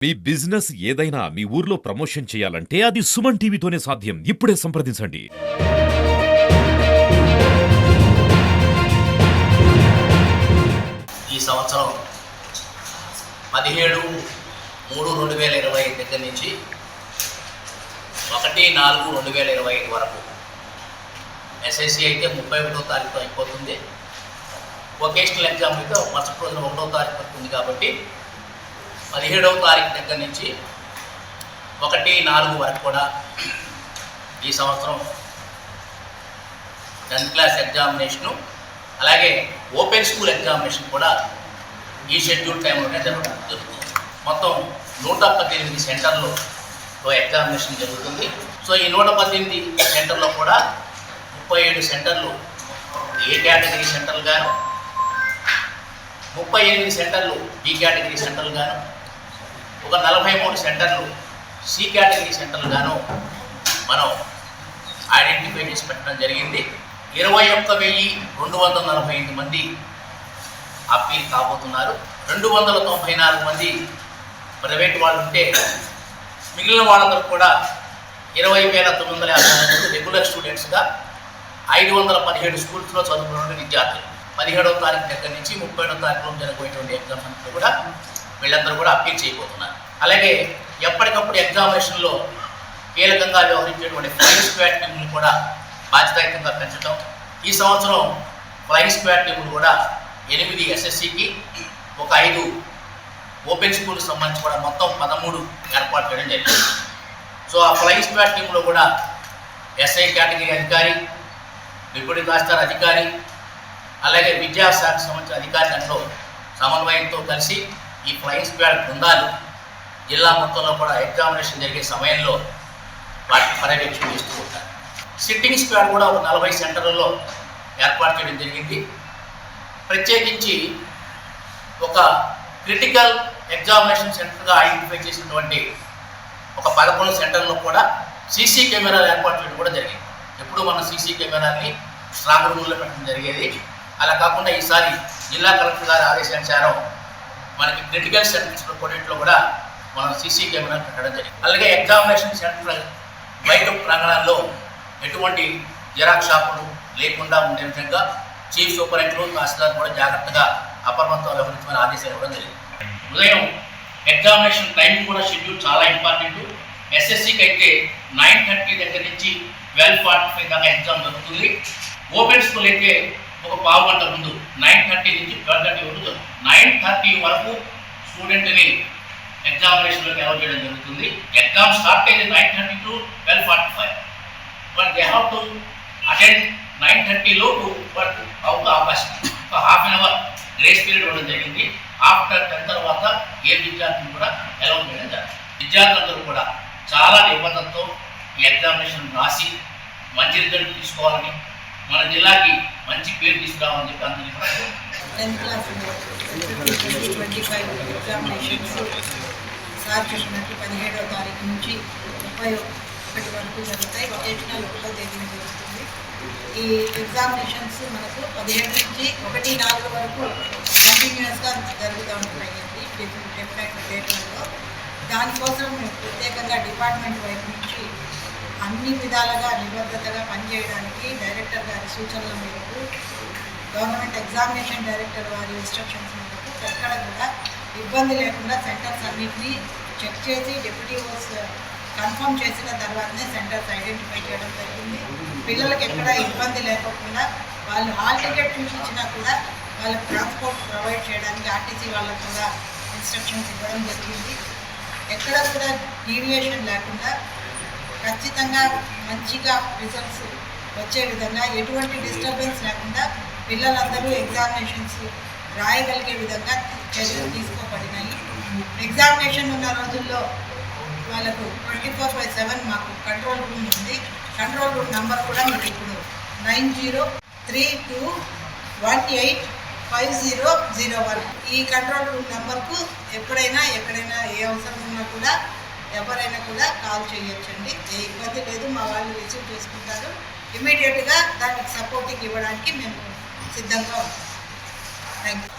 మీ business ఏదైనా మీ ఊర్లో promotion చేయాలంటే అది సుమన్ టీవీతోనే సాధ్యం. ఇప్పుడే సంప్రదించండి. ఈ సంవత్సరం 17/3/2025 దగ్గర నుంచి 1/4/2025 వరకు ఎస్ఎస్సి అయితే 31వ తారీఖుతో అయిపోతుంది. వొకేషనల్ ఎగ్జామ్ అయితే మరుసటి రోజున 1వ తారీఖు వస్తుంది. కాబట్టి 17వ తారీఖు దగ్గర నుంచి 1/4 వరకు కూడా ఈ సంవత్సరం 10th క్లాస్ ఎగ్జామినేషను, అలాగే ఓపెన్ స్కూల్ ఎగ్జామినేషన్ కూడా ఈ షెడ్యూల్ టైంలోనే జరుగుతుంది. మొత్తం 118 సెంటర్లో ఎగ్జామినేషన్ జరుగుతుంది. సో ఈ 118 సెంటర్లో కూడా 37 సెంటర్లు ఏ కేటగిరీ సెంటర్లు గాను, 38 సెంటర్లు బి కేటగిరీ సెంటర్లు గాను, ఒక 43 సెంటర్లు సి కేటగిరీ సెంటర్లు గాను మనం ఐడెంటిఫై చేసి పెట్టడం జరిగింది. 21,248 మంది అప్పీల్ కాబోతున్నారు. 294 మంది ప్రైవేట్ వాళ్ళు ఉంటే మిగిలిన వాళ్ళందరూ కూడా 20,950 రెగ్యులర్ స్టూడెంట్స్గా 517 స్కూల్స్లో చదువుకున్న విద్యార్థులు 17వ తారీఖు దగ్గర నుంచి 30వ తారీఖులో జరగబోయేటువంటి ఎగ్జామ్స్ అంతా కూడా వీళ్ళందరూ కూడా అప్పీల్ చేయబోతున్నారు. అలాగే ఎప్పటికప్పుడు ఎగ్జామినేషన్లో కీలకంగా వ్యవహరించేటువంటి ఫ్లయింగ్ స్క్వాడ్ టీములు కూడా బాధ్యతాయుతంగా పెంచడం. ఈ సంవత్సరం ఫ్లయింగ్ స్క్వాడ్ టీములు కూడా 8 ఎస్ఎస్సికి, ఒక 5 ఓపెన్ స్కూల్కి సంబంధించి కూడా మొత్తం 13 ఏర్పాటు చేయడం జరిగింది. సో ఆ ఫ్లయింగ్ స్క్వాడ్ టీంలో కూడా ఎస్ఐ కేటగిరీ అధికారి, డిప్యూటీ తహసీల్దార్ అధికారి, అలాగే విద్యాశాఖకు సంబంధించిన అధికారి దాంట్లో సమన్వయంతో కలిసి ఈ ఫ్లయింగ్ స్క్వాడ్ బృందాలు జిల్లా మొత్తంలో కూడా ఎగ్జామినేషన్ జరిగే సమయంలో వాటిని పర్యవేక్షణ చేస్తూ ఉంటారు. సిట్టింగ్ స్క్వాడ్ కూడా ఒక 40 సెంటర్లలో ఏర్పాటు చేయడం జరిగింది. ప్రత్యేకించి ఒక క్రిటికల్ ఎగ్జామినేషన్ సెంటర్గా ఐడెంటిఫై చేసినటువంటి ఒక 11 సెంటర్లో కూడా సీసీ కెమెరాలు ఏర్పాటు చేయడం కూడా జరిగింది. ఎప్పుడు మనం సీసీ కెమెరాని స్ట్రాంగ్ రూమ్లో పెట్టడం జరిగేది. అలా కాకుండా ఈసారి జిల్లా కలెక్టర్ గారి ఆదేశానుసారం మనకి క్రిటికల్ సెంటర్స్లో కొన్నింటిలో కూడా మనం సీసీ కెమెరాలు పెట్టడం జరిగింది. అలాగే ఎగ్జామినేషన్ సెంటర్ బయట ప్రాంగణాల్లో ఎటువంటి జిరాక్స్ షాపులు లేకుండా ఉండే విధంగా చీఫ్ సూపరింటెండెంట్ తహసీల్దార్ కూడా జాగ్రత్తగా అప్రమత్తం వ్యవహరించమని ఆదేశాలు ఇవ్వడం జరిగింది. ఉదయం ఎగ్జామినేషన్ టైం కూడా షెడ్యూల్ చాలా ఇంపార్టెంట్. ఎస్ఎస్సికి అయితే 9:30 దగ్గర నుంచి 12:45 దాకా ఎగ్జామ్ జరుగుతుంది. ఓపెన్ స్కూల్ అయితే ఒక పావు గంట ముందు 9:30 నుంచి 12:30 వరకు జరుగుతుంది. 9:30 వరకు స్టూడెంట్ని ఎగ్జామినేషన్లోకి అలౌ చేయడం జరుగుతుంది. ఎగ్జామ్ స్టార్ట్ అయ్యేది 9:30 to 12:45. But they have to attend 9:30 లోపు వాళ్ళకు అవకాశం ఒక ½ an hour గ్రేస్ పీరియడ్ ఇవ్వడం జరిగింది. ఆఫ్టర్ 10 తర్వాత ఏ విద్యార్థిని కూడా అలౌ చేయడం జరిగింది. విద్యార్థులందరూ కూడా చాలా నిబద్ధతతో ఈ ఎగ్జామినేషన్ రాసి మంచి రిజల్ట్ తీసుకోవాలని, మన జిల్లాకి మంచి పేరు తీసుకురావాలని చెప్పి అందరికీ కూడా 10th క్లాస్ 2025 ఎగ్జామినేషన్స్ సార్ చెప్పినట్టు 17వ తారీఖు నుంచి 31 వరకు జరుగుతాయి. వొకేషనల్ 1వ తేదీన జరుగుతుంది. ఈ ఎగ్జామినేషన్స్ మనకు 17 నుంచి 1/4 వరకు కంటిన్యూస్గా జరుగుతూ ఉంటాయండి డిఫరెంట్ డేట్లలో. దానికోసం ప్రత్యేకంగా డిపార్ట్మెంట్ వైపు నుంచి అన్ని విధాలుగా నిబద్ధతగా పనిచేయడానికి డైరెక్టర్ గారి సూచనల మేరకు, గవర్నమెంట్ ఎగ్జామినేషన్ డైరెక్టర్ వారి ఇన్స్ట్రక్షన్స్ మేరకు ఎక్కడ కూడా ఇబ్బంది లేకుండా సెంటర్స్ అన్నింటినీ చెక్ చేసి డెప్యూటీఓస్ కన్ఫర్మ్ చేసిన తర్వాతనే సెంటర్స్ ఐడెంటిఫై చేయడం జరిగింది. పిల్లలకి ఎక్కడ ఇబ్బంది లేకుండా వాళ్ళు హాల్ టికెట్ చూపించినా కూడా వాళ్ళకి ట్రాన్స్పోర్ట్ ప్రొవైడ్ చేయడానికి ఆర్టీసీ వాళ్ళకు కూడా ఇన్స్ట్రక్షన్స్ ఇవ్వడం జరిగింది. ఎక్కడ కూడా డీవియేషన్ లేకుండా ఖచ్చితంగా మంచిగా రిజల్ట్స్ వచ్చే విధంగా, ఎటువంటి డిస్టర్బెన్స్ లేకుండా పిల్లలందరూ ఎగ్జామినేషన్స్ రాయగలిగే విధంగా చర్యలు తీసుకోబడినాయి. ఎగ్జామినేషన్ ఉన్న రోజుల్లో వాళ్ళకు 24/7 మాకు కంట్రోల్ రూమ్ ఉంది. కంట్రోల్ రూమ్ నెంబర్ కూడా మీకు ఇప్పుడు 9032185001. ఈ కంట్రోల్ రూమ్ నెంబర్కు ఎప్పుడైనా ఎక్కడైనా ఏ అవసరం ఉన్నా కూడా ఎవరైనా కూడా కాల్ చేయొచ్చండి. ఏ ఇబ్బంది లేదు, మా వాళ్ళు రిసీవ్ చేసుకుంటారు. ఇమీడియట్గా దానికి సపోర్టింగ్ ఇవ్వడానికి మేము సిద్ధంగా ఉంటాం. Thank you.